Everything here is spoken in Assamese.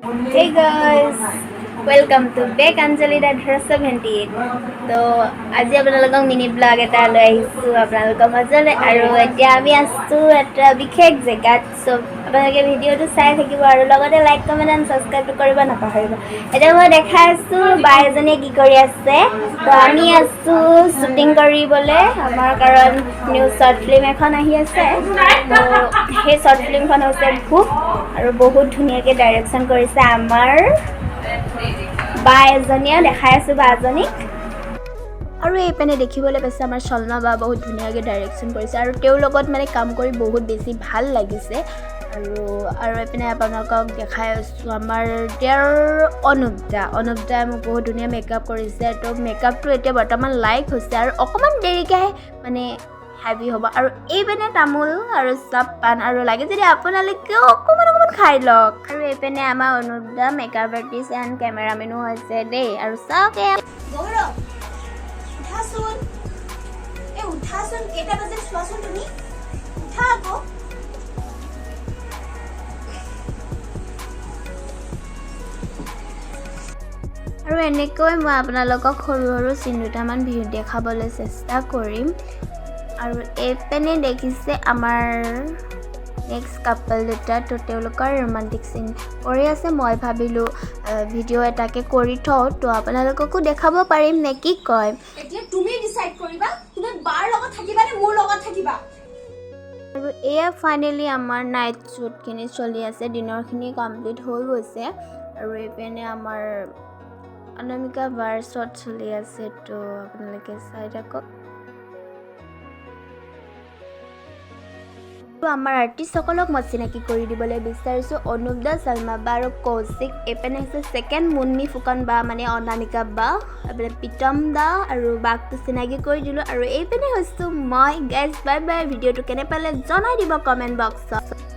Hey guys, welcome to back Anjali Dadhar 78. তো আজি আপোনালোকক মিনি ব্লগ এটা লৈ আহিছোঁ আপোনালোকৰ মাজলৈ আৰু এতিয়া আমি আছোঁ এটা বিশেষ জেগাত চ' আপোনালোকে ভিডিঅ'টো চাই থাকিব আৰু লগতে লাইক কমেণ্ট এণ্ড ছাবস্ক্ৰাইবটো কৰিব নাপাহৰিব এতিয়া মই দেখাই আছোঁ বা এজনীয়ে কি কৰি আছে তো আমি আছোঁ শ্বুটিং কৰিবলৈ আমাৰ কাৰণ নিউ শ্বৰ্ট ফিল্ম এখন আহি আছে তো সেই শ্বৰ্ট ফিল্মখন হৈছে ভোক আৰু বহুত ধুনীয়াকৈ ডাইৰেকশ্যন কৰিছে আমাৰ বা এজনীয়ে দেখাই আছোঁ বা এজনীক আৰু এইপিনে দেখিবলৈ পাইছে আমাৰ চলমা বা বহুত ধুনীয়াকৈ ডাইৰেকশ্যন কৰিছে আৰু তেওঁৰ লগত মানে কাম কৰি বহুত বেছি ভাল লাগিছে আৰু এইপিনে আপোনালোকক দেখাই আছোঁ আমাৰ তেওঁৰ অনুপদাই মোক বহুত ধুনীয়া মেকআপ কৰিছে তো মেকআপটো এতিয়া বৰ্তমান লাইক হৈছে আৰু অকণমান দেৰিকৈ মানে হেভি হ'ব আৰু এইপিনে তামোল আৰু চাপ পাণ আৰু লাগে যদি আপোনালোকেও অকণমান খাই লওক আৰু এইপিনে আমাৰ অনুপদা মেকআপ আৰ্টিষ্ট এণ্ড কেমেৰামেনো হৈছে দেই আৰু চাওক উঠাচোন কেইটা বাজে চোৱাচোন তুমি উঠা আকৌ আৰু এনেকৈ মই আপোনালোকক সৰু সৰু চিন দুটামান ভিডিঅ' দেখাবলৈ চেষ্টা কৰিম আৰু এইপিনে দেখিছে আমাৰ নেক্সট কাপল দুটা তো তেওঁলোকৰ ৰোমান্টিক চিন কৰি আছে মই ভাবিলোঁ ভিডিঅ' এটাকে কৰি থওঁ তো আপোনালোককো দেখাব পাৰিম নে কি কয় এতিয়া তুমি ডিসাইড কৰিবা তুমি বাৰ লগত থাকিবা নে মোৰ লগত থাকিবা আৰু এয়া ফাইনেলি আমাৰ নাইট শ্বুটখিনি চলি আছে ডিনাৰখিনি কমপ্লিট হৈ গৈছে আৰু এইপিনে আমাৰ অনামিকা বাৰ শ্বট চলি আছে তো আপোনালোকে চাই থাকক আমাৰ আৰ্টিষ্টসকলক মই চিনাকি কৰি দিবলৈ বিচাৰিছোঁ অনুপদা চলমা বা আৰু কৌশিক এইপিনে হৈছে ছেকেণ্ড মুন্নি ফুকন বা মানে অনামিকা বা এইপিনে প্ৰীতম দা আৰু বাকটো চিনাকি কৰি দিলোঁ আৰু এইপিনে হৈছোঁ মই গাইজ বাই বাই ভিডিঅ'টো কেনে পালে জনাই দিব কমেণ্ট বক্সত